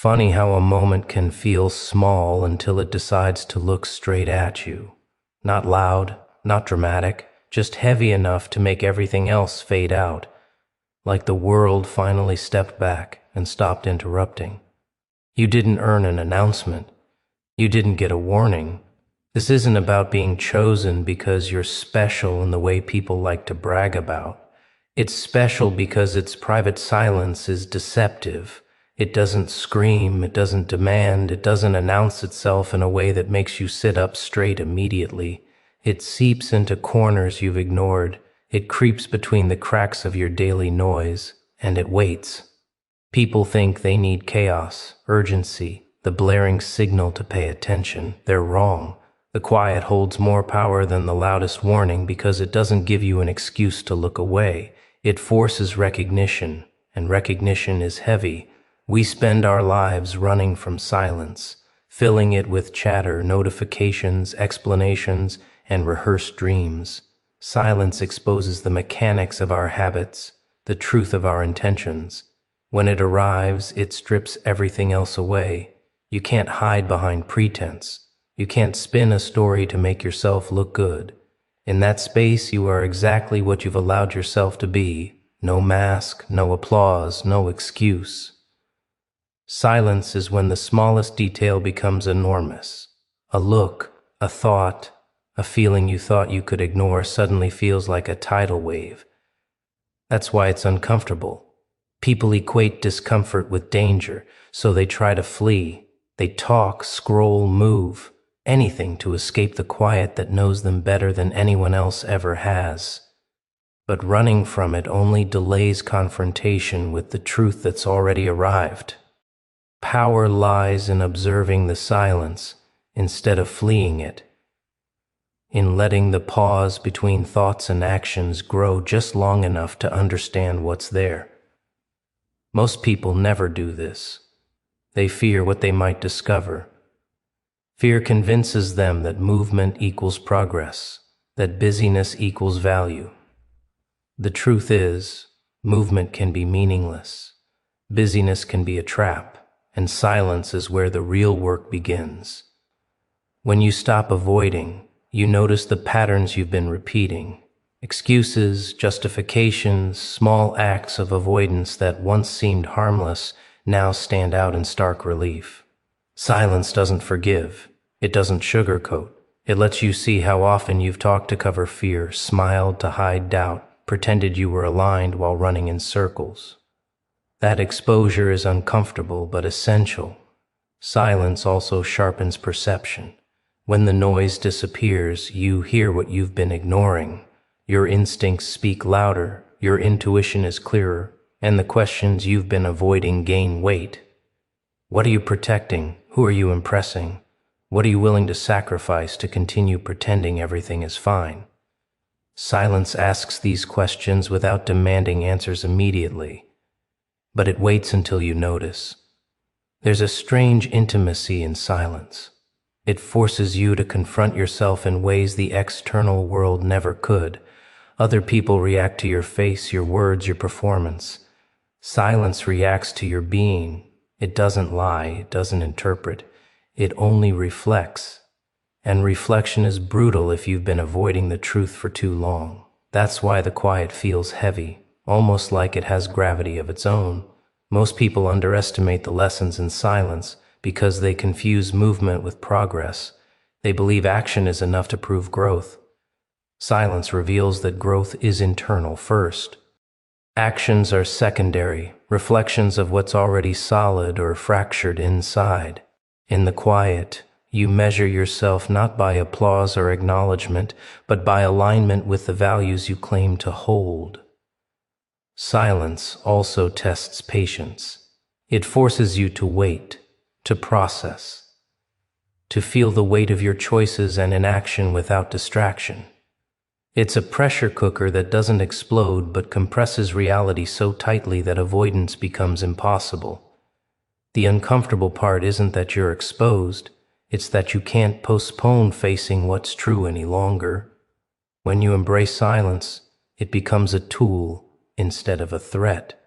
Funny how a moment can feel small until it decides to look straight at you. Not loud, not dramatic, just heavy enough to make everything else fade out, like the world finally stepped back and stopped interrupting. You didn't earn an announcement. You didn't get a warning. This isn't about being chosen because you're special in the way people like to brag about. It's special because its private silence is deceptive. It doesn't scream, it doesn't demand, it doesn't announce itself in a way that makes you sit up straight immediately. It seeps into corners you've ignored. It creeps between the cracks of your daily noise, and it waits. People think they need chaos, urgency, the blaring signal to pay attention. They're wrong. The quiet holds more power than the loudest warning because it doesn't give you an excuse to look away. It forces recognition, and recognition is heavy. We spend our lives running from silence, filling it with chatter, notifications, explanations, and rehearsed dreams. Silence exposes the mechanics of our habits, the truth of our intentions. When it arrives, it strips everything else away. You can't hide behind pretense. You can't spin a story to make yourself look good. In that space, you are exactly what you've allowed yourself to be. No mask, no applause, no excuse. Silence is when the smallest detail becomes enormous. A look, a thought, a feeling you thought you could ignore suddenly feels like a tidal wave. That's why it's uncomfortable. People equate discomfort with danger, so they try to flee. They talk, scroll, move, anything to escape the quiet that knows them better than anyone else ever has. But running from it only delays confrontation with the truth that's already arrived. Power lies in observing the silence instead of fleeing it, in letting the pause between thoughts and actions grow just long enough to understand what's there. Most people never do this. They fear what they might discover. Fear convinces them that movement equals progress, that busyness equals value. The truth is, movement can be meaningless. Busyness can be a trap. And silence is where the real work begins. When you stop avoiding, you notice the patterns you've been repeating. Excuses, justifications, small acts of avoidance that once seemed harmless now stand out in stark relief. Silence doesn't forgive. It doesn't sugarcoat. It lets you see how often you've talked to cover fear, smiled to hide doubt, pretended you were aligned while running in circles. That exposure is uncomfortable but essential. Silence also sharpens perception. When the noise disappears, you hear what you've been ignoring. Your instincts speak louder, your intuition is clearer, and the questions you've been avoiding gain weight. What are you protecting? Who are you impressing? What are you willing to sacrifice to continue pretending everything is fine? Silence asks these questions without demanding answers immediately. But it waits until you notice. There's a strange intimacy in silence. It forces you to confront yourself in ways the external world never could. Other people react to your face, your words, your performance. Silence reacts to your being. It doesn't lie, it doesn't interpret. It only reflects. And reflection is brutal if you've been avoiding the truth for too long. That's why the quiet feels heavy. Almost like it has gravity of its own. Most people underestimate the lessons in silence because they confuse movement with progress. They believe action is enough to prove growth. Silence reveals that growth is internal first. Actions are secondary, reflections of what's already solid or fractured inside. In the quiet, you measure yourself not by applause or acknowledgement, but by alignment with the values you claim to hold. Silence also tests patience. It forces you to wait, to process, to feel the weight of your choices and inaction without distraction. It's a pressure cooker that doesn't explode but compresses reality so tightly that avoidance becomes impossible. The uncomfortable part isn't that you're exposed, it's that you can't postpone facing what's true any longer. When you embrace silence, it becomes a tool instead of a threat.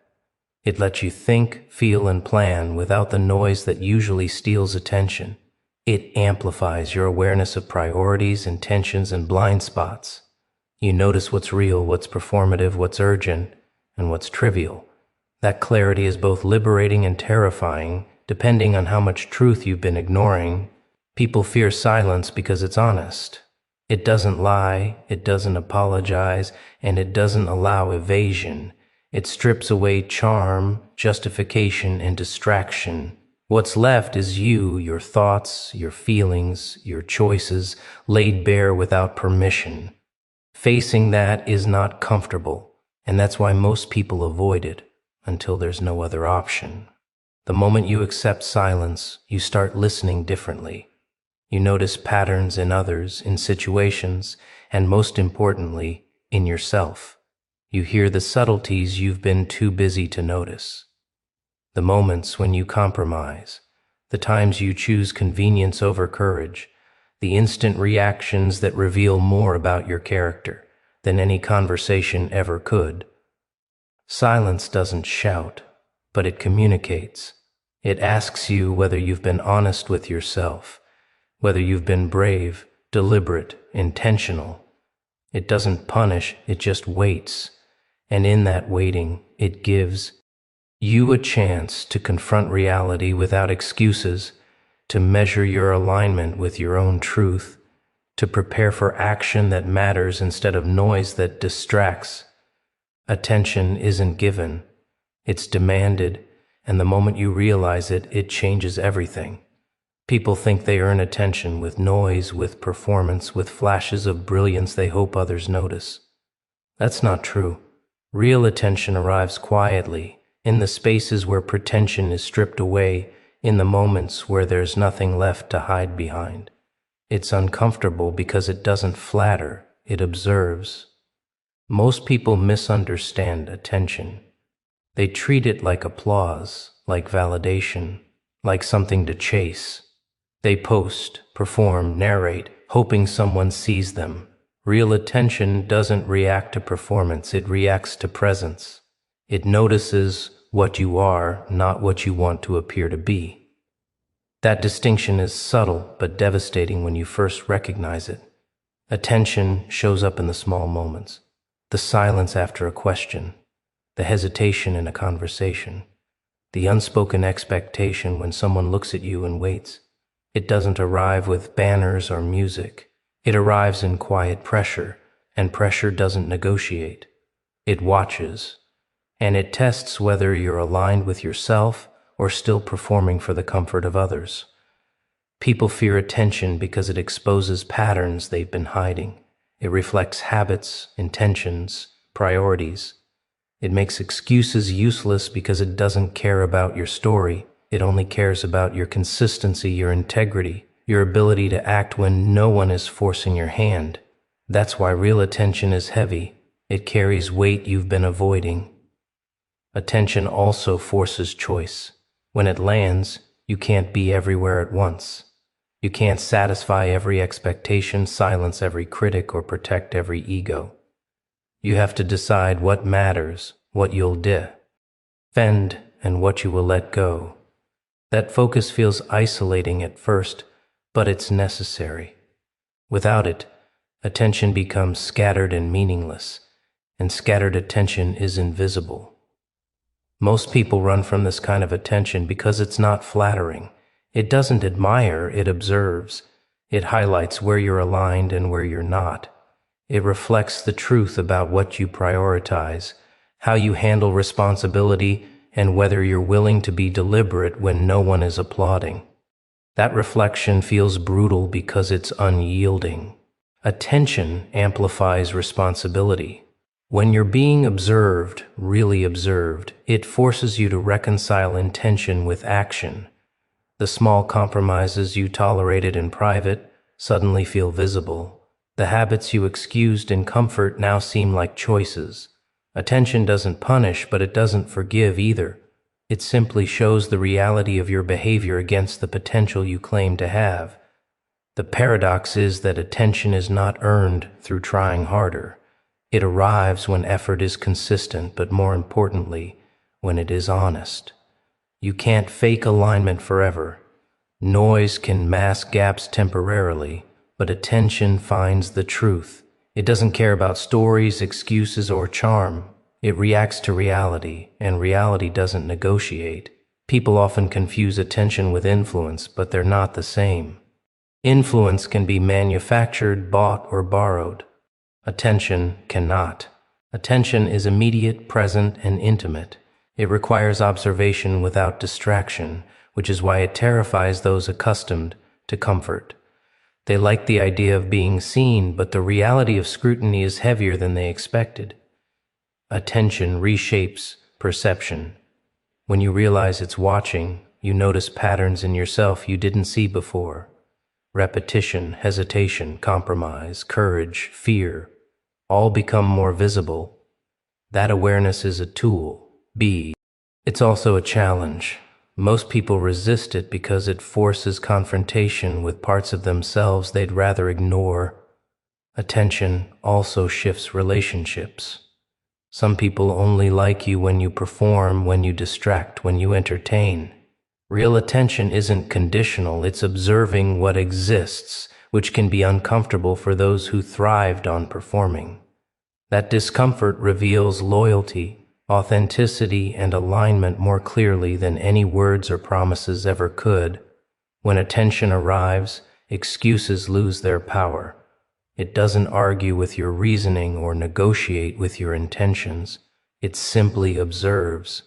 It lets you think, feel, and plan without the noise that usually steals attention. It amplifies your awareness of priorities, intentions, and blind spots. You notice what's real, what's performative, what's urgent, and what's trivial. That clarity is both liberating and terrifying, depending on how much truth you've been ignoring. People fear silence because it's honest. It doesn't lie, it doesn't apologize, and it doesn't allow evasion. It strips away charm, justification, and distraction. What's left is you, your thoughts, your feelings, your choices, laid bare without permission. Facing that is not comfortable, and that's why most people avoid it until there's no other option. The moment you accept silence, you start listening differently. You notice patterns in others, in situations, and most importantly, in yourself. You hear the subtleties you've been too busy to notice. The moments when you compromise, the times you choose convenience over courage, the instant reactions that reveal more about your character than any conversation ever could. Silence doesn't shout, but it communicates. It asks you whether you've been honest with yourself, whether you've been brave, deliberate, intentional. It doesn't punish, it just waits. And in that waiting, it gives you a chance to confront reality without excuses, to measure your alignment with your own truth, to prepare for action that matters instead of noise that distracts. Attention isn't given, it's demanded, and the moment you realize it, it changes everything. People think they earn attention with noise, with performance, with flashes of brilliance they hope others notice. That's not true. Real attention arrives quietly, in the spaces where pretension is stripped away, in the moments where there's nothing left to hide behind. It's uncomfortable because it doesn't flatter, it observes. Most people misunderstand attention. They treat it like applause, like validation, like something to chase. They post, perform, narrate, hoping someone sees them. Real attention doesn't react to performance, it reacts to presence. It notices what you are, not what you want to appear to be. That distinction is subtle but devastating when you first recognize it. Attention shows up in the small moments. The silence after a question, the hesitation in a conversation, the unspoken expectation when someone looks at you and waits. It doesn't arrive with banners or music. It arrives in quiet pressure, and pressure doesn't negotiate. It watches, and it tests whether you're aligned with yourself or still performing for the comfort of others. People fear attention because it exposes patterns they've been hiding. It reflects habits, intentions, priorities. It makes excuses useless because it doesn't care about your story. It only cares about your consistency, your integrity, your ability to act when no one is forcing your hand. That's why real attention is heavy. It carries weight you've been avoiding. Attention also forces choice. When it lands, you can't be everywhere at once. You can't satisfy every expectation, silence every critic, or protect every ego. You have to decide what matters, what you'll defend, and what you will let go. That focus feels isolating at first, but it's necessary. Without it, attention becomes scattered and meaningless, and scattered attention is invisible. Most people run from this kind of attention because it's not flattering. It doesn't admire, it observes. It highlights where you're aligned and where you're not. It reflects the truth about what you prioritize, how you handle responsibility, and whether you're willing to be deliberate when no one is applauding. That reflection feels brutal because it's unyielding. Attention amplifies responsibility. When you're being observed, really observed, it forces you to reconcile intention with action. The small compromises you tolerated in private suddenly feel visible. The habits you excused in comfort now seem like choices. Attention doesn't punish, but it doesn't forgive either. It simply shows the reality of your behavior against the potential you claim to have. The paradox is that attention is not earned through trying harder. It arrives when effort is consistent, but more importantly, when it is honest. You can't fake alignment forever. Noise can mask gaps temporarily, but attention finds the truth. It doesn't care about stories, excuses, or charm. It reacts to reality, and reality doesn't negotiate. People often confuse attention with influence, but they're not the same. Influence can be manufactured, bought, or borrowed. Attention cannot. Attention is immediate, present, and intimate. It requires observation without distraction, which is why it terrifies those accustomed to comfort. They like the idea of being seen, but the reality of scrutiny is heavier than they expected. Attention reshapes perception. When you realize it's watching, you notice patterns in yourself you didn't see before. Repetition, hesitation, compromise, courage, fear, all become more visible. That awareness is a tool. It's also a challenge. Most people resist it because it forces confrontation with parts of themselves they'd rather ignore. Attention also shifts relationships. Some people only like you when you perform, when you distract, when you entertain. Real attention isn't conditional, it's observing what exists, which can be uncomfortable for those who thrived on performing. That discomfort reveals loyalty, authenticity, and alignment more clearly than any words or promises ever could. When attention arrives, excuses lose their power. It doesn't argue with your reasoning or negotiate with your intentions. It simply observes.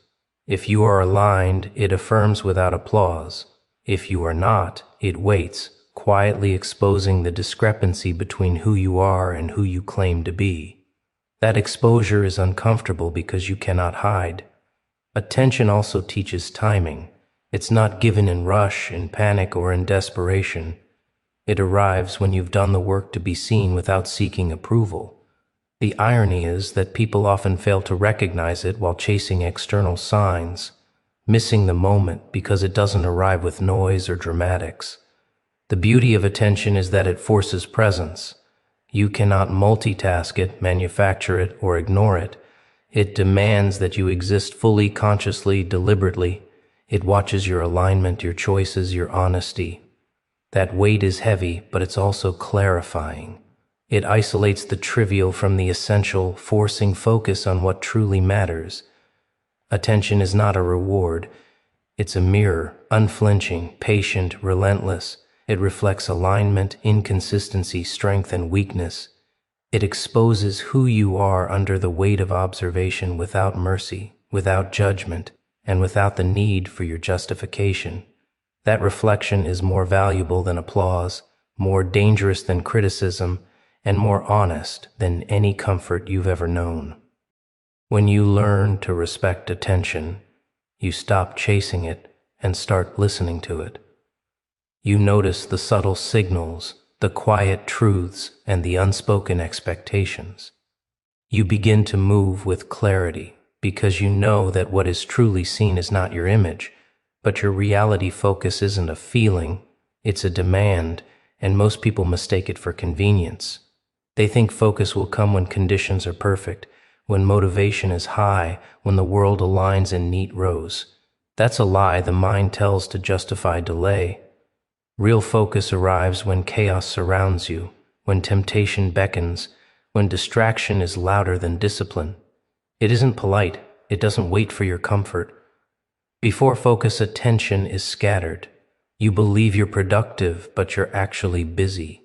If you are aligned, it affirms without applause. If you are not, it waits, quietly exposing the discrepancy between who you are and who you claim to be. That exposure is uncomfortable because you cannot hide. Attention also teaches timing. It's not given in rush, in panic, or in desperation. It arrives when you've done the work to be seen without seeking approval. The irony is that people often fail to recognize it while chasing external signs, missing the moment because it doesn't arrive with noise or dramatics. The beauty of attention is that it forces presence. You cannot multitask it, manufacture it, or ignore it. It demands that you exist fully, consciously, deliberately. It watches your alignment, your choices, your honesty. That weight is heavy, but it's also clarifying. It isolates the trivial from the essential, forcing focus on what truly matters. Attention is not a reward. It's a mirror, unflinching, patient, relentless. It reflects alignment, inconsistency, strength, and weakness. It exposes who you are under the weight of observation without mercy, without judgment, and without the need for your justification. That reflection is more valuable than applause, more dangerous than criticism, and more honest than any comfort you've ever known. When you learn to respect attention, you stop chasing it and start listening to it. You notice the subtle signals, the quiet truths, and the unspoken expectations. You begin to move with clarity because you know that what is truly seen is not your image, but your reality focus isn't a feeling, it's a demand, and most people mistake it for convenience. They think focus will come when conditions are perfect, when motivation is high, when the world aligns in neat rows. That's a lie the mind tells to justify delay. Real focus arrives when chaos surrounds you, when temptation beckons, when distraction is louder than discipline. It isn't polite, it doesn't wait for your comfort. Before focus, attention is scattered. You believe you're productive, but you're actually busy.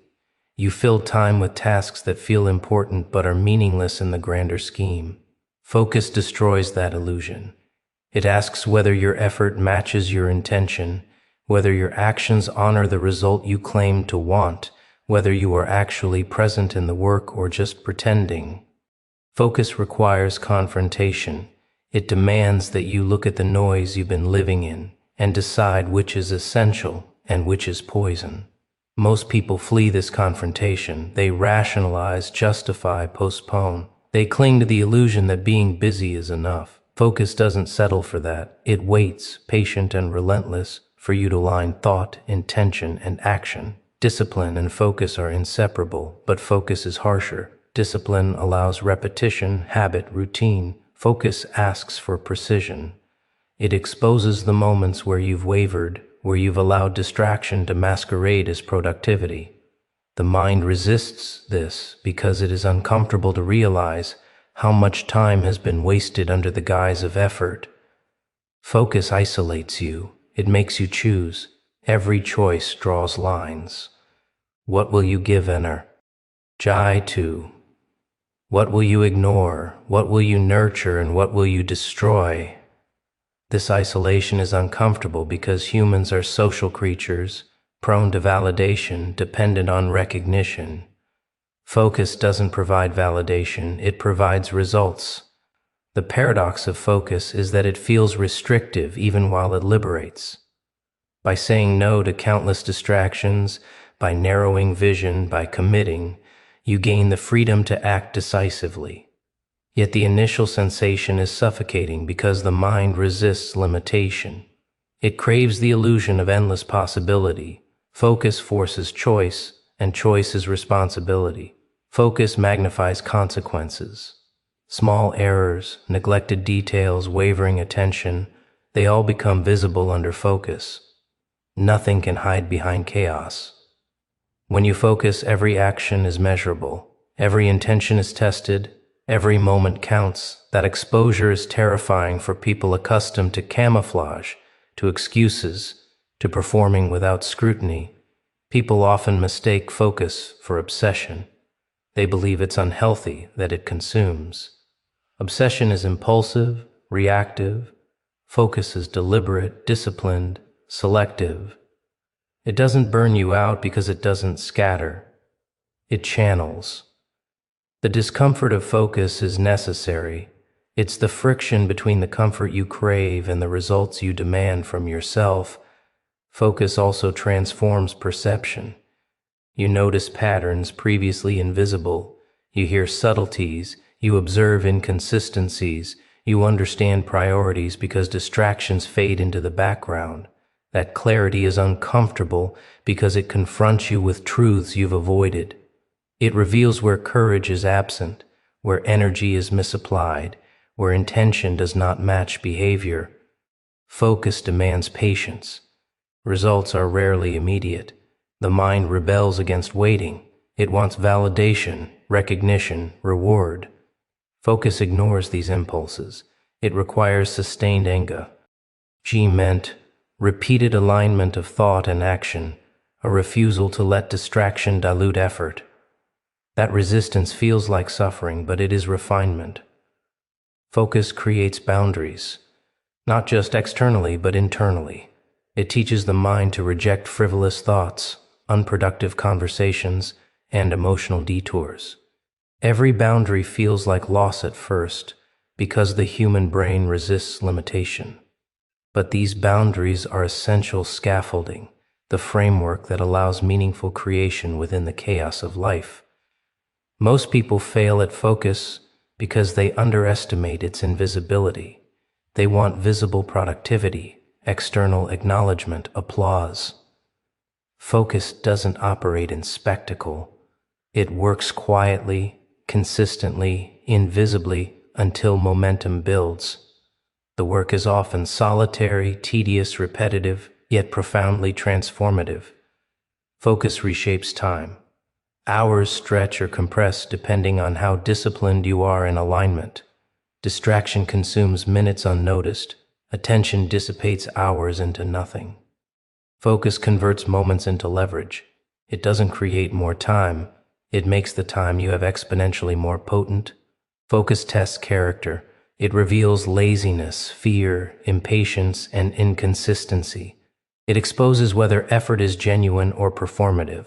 You fill time with tasks that feel important but are meaningless in the grander scheme. Focus destroys that illusion. It asks whether your effort matches your intention, whether your actions honor the result you claim to want, whether you are actually present in the work or just pretending. Focus requires confrontation. It demands that you look at the noise you've been living in and decide which is essential and which is poison. Most people flee this confrontation. They rationalize, justify, postpone. They cling to the illusion that being busy is enough. Focus doesn't settle for that. It waits, patient and relentless, for you to align thought, intention, and action. Discipline and focus are inseparable, but focus is harsher. Discipline allows repetition, habit, routine. Focus asks for precision. It exposes the moments where you've wavered, where you've allowed distraction to masquerade as productivity. The mind resists this because it is uncomfortable to realize how much time has been wasted under the guise of effort. Focus isolates you. It makes you choose. Every choice draws lines. What will you give enter? Jai to. What will you ignore? What will you nurture and what will you destroy? This isolation is uncomfortable because humans are social creatures, prone to validation, dependent on recognition. Focus doesn't provide validation, it provides results. The paradox of focus is that it feels restrictive even while it liberates. By saying no to countless distractions, by narrowing vision, by committing, you gain the freedom to act decisively. Yet the initial sensation is suffocating because the mind resists limitation. It craves the illusion of endless possibility. Focus forces choice, and choice is responsibility. Focus magnifies consequences. Small errors, neglected details, wavering attention, they all become visible under focus. Nothing can hide behind chaos. When you focus, every action is measurable. Every intention is tested. Every moment counts. That exposure is terrifying for people accustomed to camouflage, to excuses, to performing without scrutiny. People often mistake focus for obsession. They believe it's unhealthy, that it consumes. Obsession is impulsive, reactive. Focus is deliberate, disciplined, selective. It doesn't burn you out because it doesn't scatter. It channels. The discomfort of focus is necessary. It's the friction between the comfort you crave and the results you demand from yourself. Focus also transforms perception. You notice patterns previously invisible. You hear subtleties. You observe inconsistencies. You understand priorities because distractions fade into the background. That clarity is uncomfortable because it confronts you with truths you've avoided. It reveals where courage is absent, where energy is misapplied, where intention does not match behavior. Focus demands patience. Results are rarely immediate. The mind rebels against waiting. It wants validation, recognition, reward. Focus ignores these impulses. It requires sustained enga. Ji meant repeated alignment of thought and action, a refusal to let distraction dilute effort. That resistance feels like suffering, but it is refinement. Focus creates boundaries, not just externally, but internally. It teaches the mind to reject frivolous thoughts, unproductive conversations, and emotional detours. Every boundary feels like loss at first, because the human brain resists limitation. But these boundaries are essential scaffolding, the framework that allows meaningful creation within the chaos of life. Most people fail at focus because they underestimate its invisibility. They want visible productivity, external acknowledgement, applause. Focus doesn't operate in spectacle. It works quietly, consistently, invisibly, until momentum builds. The work is often solitary, tedious, repetitive, yet profoundly transformative. Focus reshapes time. Hours stretch or compress depending on how disciplined you are in alignment. Distraction consumes minutes unnoticed. Attention dissipates hours into nothing. Focus converts moments into leverage. It doesn't create more time. It makes the time you have exponentially more potent. Focus tests character. It reveals laziness, fear, impatience, and inconsistency. It exposes whether effort is genuine or performative.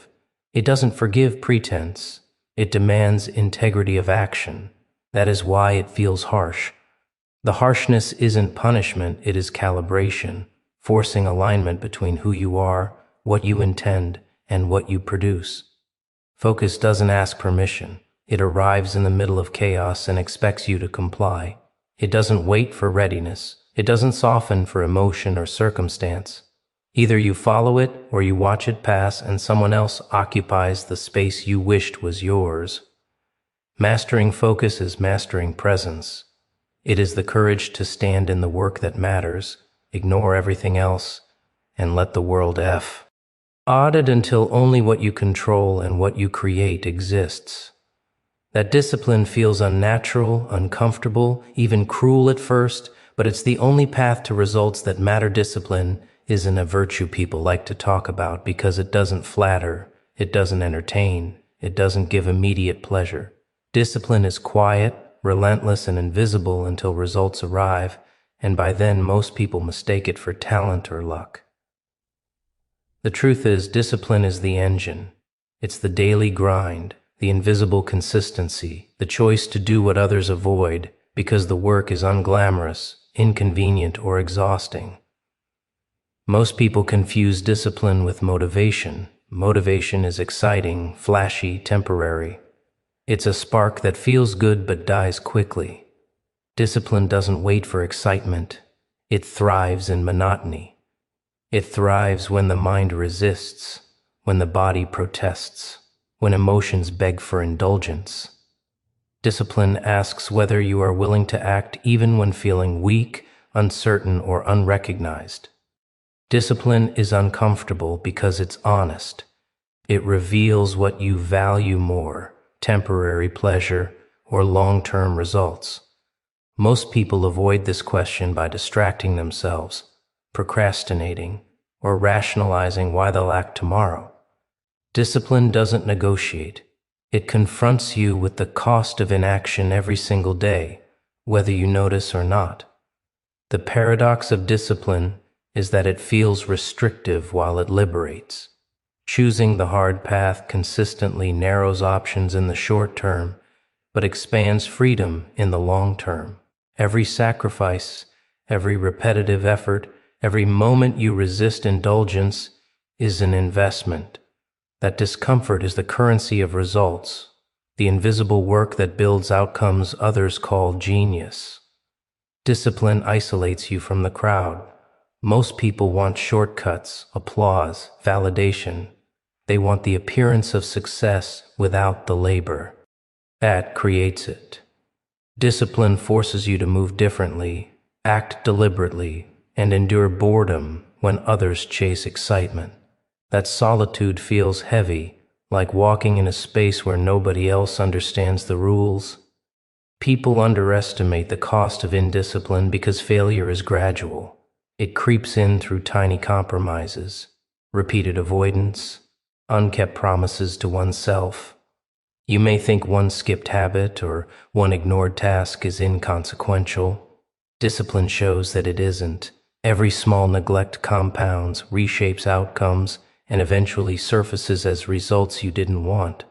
It doesn't forgive pretense. It demands integrity of action. That is why it feels harsh. The harshness isn't punishment, it is calibration, forcing alignment between who you are, what you intend, and what you produce. Focus doesn't ask permission. It arrives in the middle of chaos and expects you to comply. It doesn't wait for readiness. It doesn't soften for emotion or circumstance. Either you follow it or you watch it pass and someone else occupies the space you wished was yours. Mastering focus is mastering presence. It is the courage to stand in the work that matters, ignore everything else, and let the world F. Audit until only what you control and what you create exists. That discipline feels unnatural, uncomfortable, even cruel at first, but it's the only path to results that matter. Discipline isn't a virtue people like to talk about because it doesn't flatter, it doesn't entertain, it doesn't give immediate pleasure. Discipline is quiet, relentless, and invisible until results arrive, and by then most people mistake it for talent or luck. The truth is, discipline is the engine. It's the daily grind, the invisible consistency, the choice to do what others avoid because the work is unglamorous, inconvenient, or exhausting. Most people confuse discipline with motivation. Motivation is exciting, flashy, temporary. It's a spark that feels good but dies quickly. Discipline doesn't wait for excitement. It thrives in monotony. It thrives when the mind resists, when the body protests, when emotions beg for indulgence. Discipline asks whether you are willing to act even when feeling weak, uncertain, or unrecognized. Discipline is uncomfortable because it's honest. It reveals what you value more, temporary pleasure or long-term results. Most people avoid this question by distracting themselves, procrastinating, or rationalizing why they'll act tomorrow. Discipline doesn't negotiate. It confronts you with the cost of inaction every single day, whether you notice or not. The paradox of discipline is that it feels restrictive while it liberates. Choosing the hard path consistently narrows options in the short term, but expands freedom in the long term. Every sacrifice, every repetitive effort, every moment you resist indulgence is an investment. That discomfort is the currency of results, the invisible work that builds outcomes others call genius. Discipline isolates you from the crowd. Most people want shortcuts, applause, validation. They want the appearance of success without the labor. That creates it. Discipline forces you to move differently, act deliberately, and endure boredom when others chase excitement. That solitude feels heavy, like walking in a space where nobody else understands the rules. People underestimate the cost of indiscipline because failure is gradual. It creeps in through tiny compromises, repeated avoidance, unkept promises to oneself. You may think one skipped habit or one ignored task is inconsequential. Discipline shows that it isn't. Every small neglect compounds, reshapes outcomes, and eventually surfaces as results you didn't want.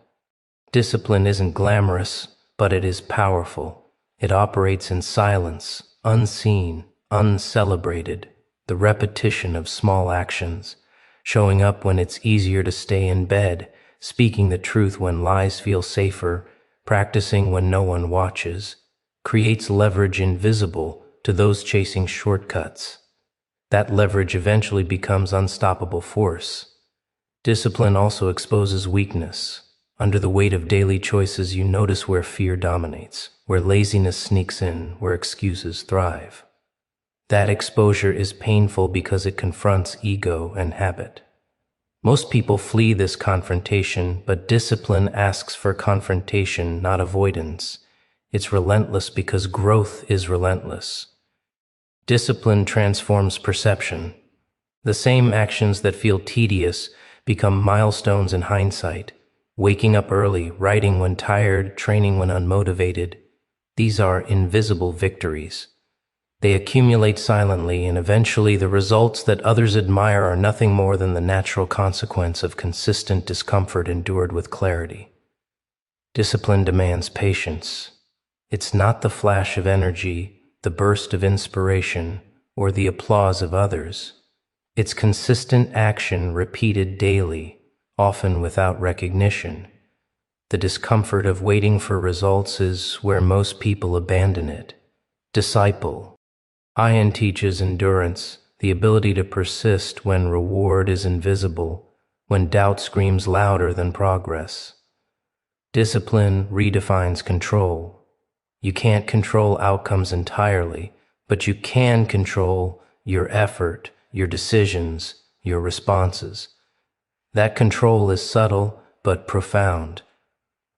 Discipline isn't glamorous, but it is powerful. It operates in silence, unseen, uncelebrated, the repetition of small actions, showing up when it's easier to stay in bed, speaking the truth when lies feel safer, practicing when no one watches, creates leverage invisible to those chasing shortcuts. That leverage eventually becomes unstoppable force. Discipline also exposes weakness. Under the weight of daily choices, you notice where fear dominates, where laziness sneaks in, where excuses thrive. That exposure is painful because it confronts ego and habit. Most people flee this confrontation, but discipline asks for confrontation, not avoidance. It's relentless because growth is relentless. Discipline transforms perception. The same actions that feel tedious become milestones in hindsight. Waking up early, writing when tired, training when unmotivated. These are invisible victories. They accumulate silently, and eventually the results that others admire are nothing more than the natural consequence of consistent discomfort endured with clarity. Discipline demands patience. It's not the flash of energy, the burst of inspiration, or the applause of others. It's consistent action repeated daily, often without recognition. The discomfort of waiting for results is where most people abandon it. Disciple. Ian teaches endurance, the ability to persist when reward is invisible, when doubt screams louder than progress. Discipline redefines control. You can't control outcomes entirely, but you can control your effort, your decisions, your responses. That control is subtle but profound.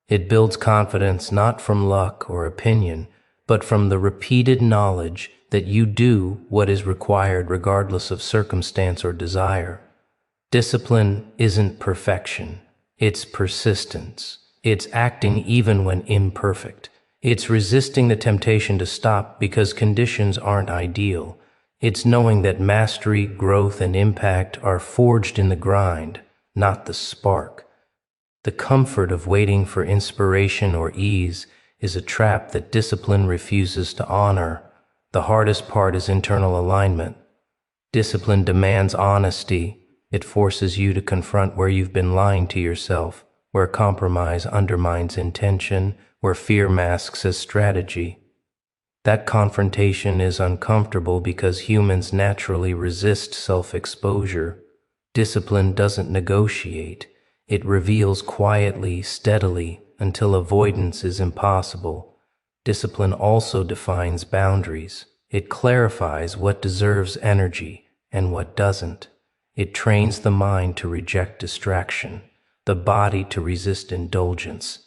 It builds confidence not from luck or opinion, but from the repeated knowledge that you do what is required regardless of circumstance or desire. Discipline isn't perfection, it's persistence. It's acting even when imperfect. It's resisting the temptation to stop because conditions aren't ideal. It's knowing that mastery, growth, and impact are forged in the grind, not the spark. The comfort of waiting for inspiration or ease is a trap that discipline refuses to honor. The hardest part is internal alignment. Discipline demands honesty. It forces you to confront where you've been lying to yourself, where compromise undermines intention, where fear masks as strategy. That confrontation is uncomfortable because humans naturally resist self-exposure. Discipline doesn't negotiate. It reveals quietly, steadily, until avoidance is impossible. Discipline also defines boundaries. It clarifies what deserves energy and what doesn't. It trains the mind to reject distraction, the body to resist indulgence,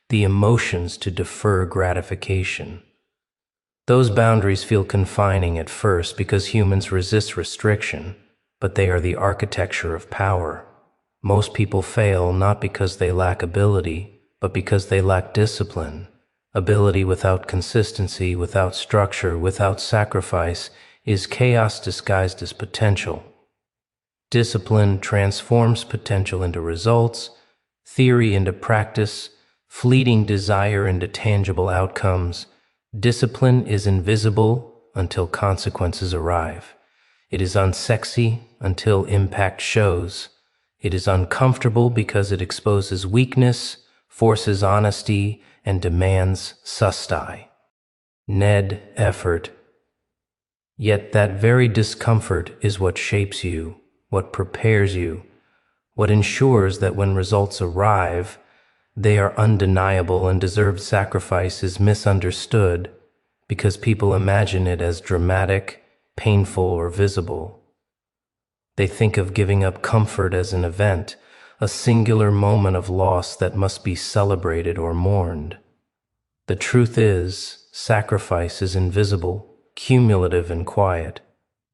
the emotions to defer gratification. Those boundaries feel confining at first because humans resist restriction, but they are the architecture of power. Most people fail not because they lack ability, but because they lack discipline. Ability without consistency, without structure, without sacrifice is chaos disguised as potential. Discipline transforms potential into results, theory into practice, fleeting desire into tangible outcomes. Discipline is invisible until consequences arrive. It is unsexy until impact shows. It is uncomfortable because it exposes weakness, forces honesty, and demands susti. Effort. Yet that very discomfort is what shapes you, what prepares you, what ensures that when results arrive, they are undeniable, and deserved sacrifice is misunderstood because people imagine it as dramatic, painful, or visible. They think of giving up comfort as an event, a singular moment of loss that must be celebrated or mourned. The truth is, sacrifice is invisible, cumulative, and quiet.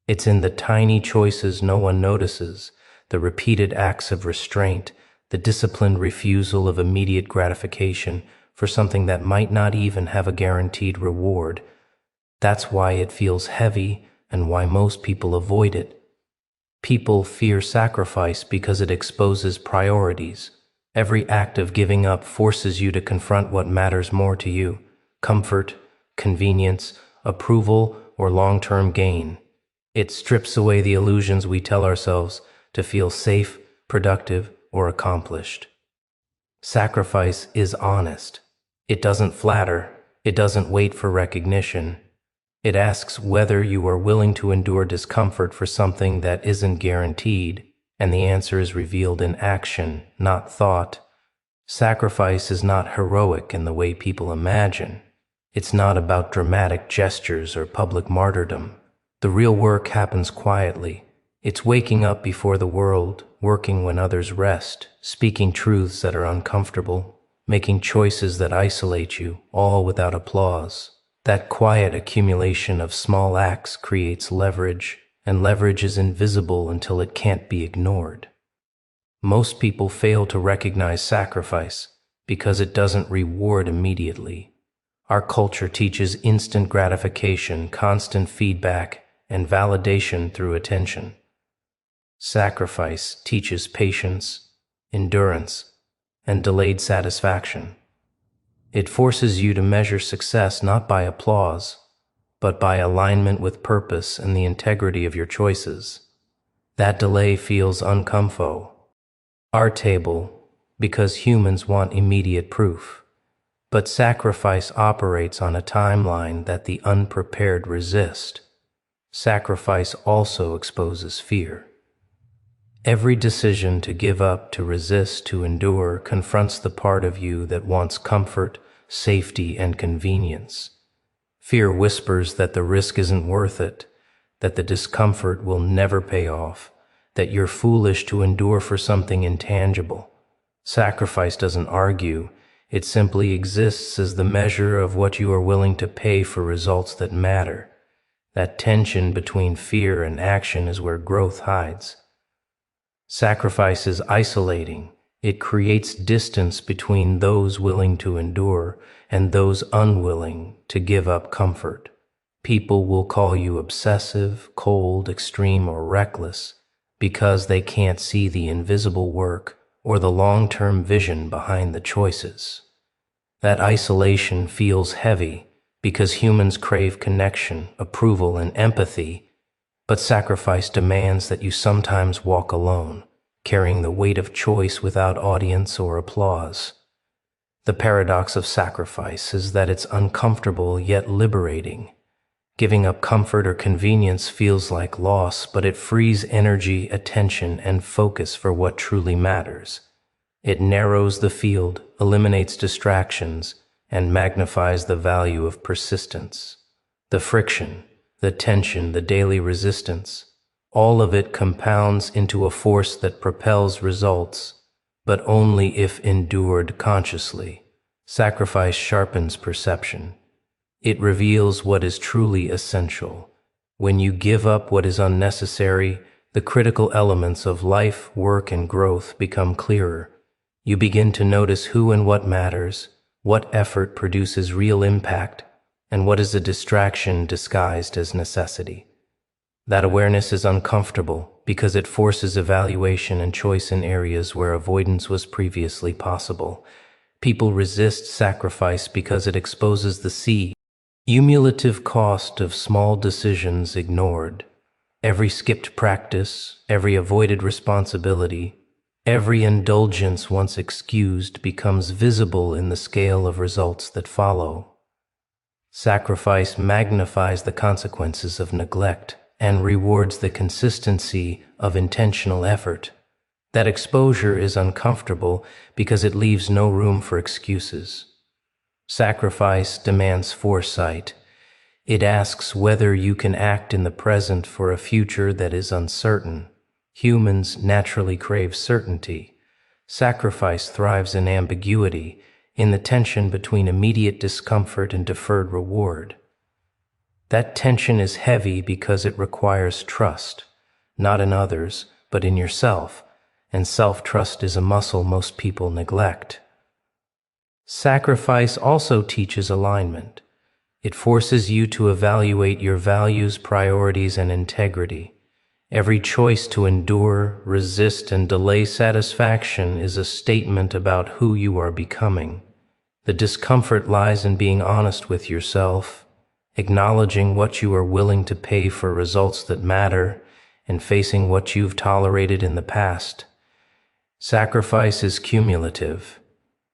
It's in the tiny choices no one notices, the repeated acts of restraint, the disciplined refusal of immediate gratification for something that might not even have a guaranteed reward. That's why it feels heavy and why most people avoid it. People fear sacrifice because it exposes priorities. Every act of giving up forces you to confront what matters more to you: comfort, convenience, approval, or long-term gain. It strips away the illusions we tell ourselves to feel safe, productive, or accomplished. Sacrifice is honest. It doesn't flatter. It doesn't wait for recognition. It asks whether you are willing to endure discomfort for something that isn't guaranteed, and the answer is revealed in action, not thought. Sacrifice is not heroic in the way people imagine. It's not about dramatic gestures or public martyrdom. The real work happens quietly. It's waking up before the world, working when others rest, speaking truths that are uncomfortable, making choices that isolate you, all without applause. That quiet accumulation of small acts creates leverage, and leverage is invisible until it can't be ignored. Most people fail to recognize sacrifice because it doesn't reward immediately. Our culture teaches instant gratification, constant feedback, and validation through attention. Sacrifice teaches patience, endurance, and delayed satisfaction. It forces you to measure success not by applause, but by alignment with purpose and the integrity of your choices. That delay feels uncomfo. Our table, because humans want immediate proof. But sacrifice operates on a timeline that the unprepared resist. Sacrifice also exposes fear. Every decision to give up, to resist, to endure confronts the part of you that wants comfort, safety, and convenience. Fear whispers that the risk isn't worth it, that the discomfort will never pay off, that you're foolish to endure for something intangible. Sacrifice doesn't argue, it simply exists as the measure of what you are willing to pay for results that matter. That tension between fear and action is where growth hides. Sacrifice is isolating. It creates distance between those willing to endure and those unwilling to give up comfort. People will call you obsessive, cold, extreme, or reckless because they can't see the invisible work or the long-term vision behind the choices. That isolation feels heavy because humans crave connection, approval, and empathy, but sacrifice demands that you sometimes walk alone, carrying the weight of choice without audience or applause. The paradox of sacrifice is that it's uncomfortable yet liberating. Giving up comfort or convenience feels like loss, but it frees energy, attention, and focus for what truly matters. It narrows the field, eliminates distractions, and magnifies the value of persistence. The friction, the tension, the daily resistance, all of it compounds into a force that propels results, but only if endured consciously. Sacrifice sharpens perception. It reveals what is truly essential. When you give up what is unnecessary, the critical elements of life, work, and growth become clearer. You begin to notice who and what matters, what effort produces real impact, and what is a distraction disguised as necessity. That awareness is uncomfortable because it forces evaluation and choice in areas where avoidance was previously possible. People resist sacrifice because it exposes the cumulative cost of small decisions ignored. Every skipped practice, every avoided responsibility, every indulgence once excused becomes visible in the scale of results that follow. Sacrifice magnifies the consequences of neglect and rewards the consistency of intentional effort. That exposure is uncomfortable because it leaves no room for excuses. Sacrifice demands foresight. It asks whether you can act in the present for a future that is uncertain. Humans naturally crave certainty. Sacrifice thrives in ambiguity, in the tension between immediate discomfort and deferred reward. That tension is heavy because it requires trust, not in others, but in yourself, and self-trust is a muscle most people neglect. Sacrifice also teaches alignment. It forces you to evaluate your values, priorities, and integrity. Every choice to endure, resist, and delay satisfaction is a statement about who you are becoming. The discomfort lies in being honest with yourself, acknowledging what you are willing to pay for results that matter, and facing what you've tolerated in the past. Sacrifice is cumulative.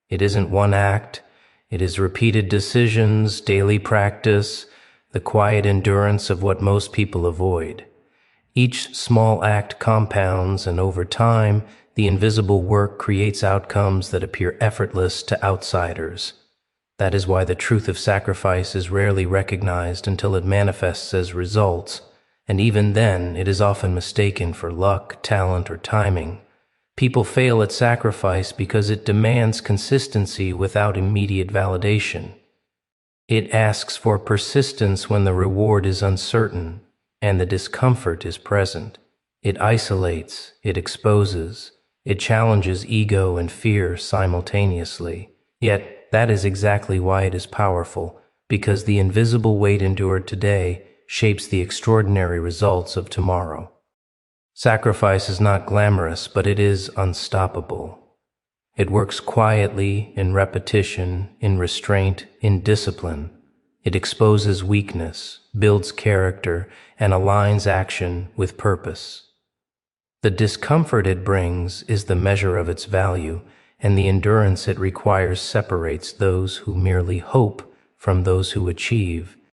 It isn't one act, it is repeated decisions, daily practice, the quiet endurance of what most people avoid. Each small act compounds, and over time, the invisible work creates outcomes that appear effortless to outsiders. That is why the truth of sacrifice is rarely recognized until it manifests as results, and even then it is often mistaken for luck, talent, or timing. People fail at sacrifice because it demands consistency without immediate validation. It asks for persistence when the reward is uncertain and the discomfort is present. It isolates, it exposes, it challenges ego and fear simultaneously. Yet, that is exactly why it is powerful, because the invisible weight endured today shapes the extraordinary results of tomorrow. Sacrifice is not glamorous, but it is unstoppable. It works quietly, in repetition, in restraint, in discipline. It exposes weakness, builds character, and aligns action with purpose. The discomfort it brings is the measure of its value, and the endurance it requires separates those who merely hope from those who achieve.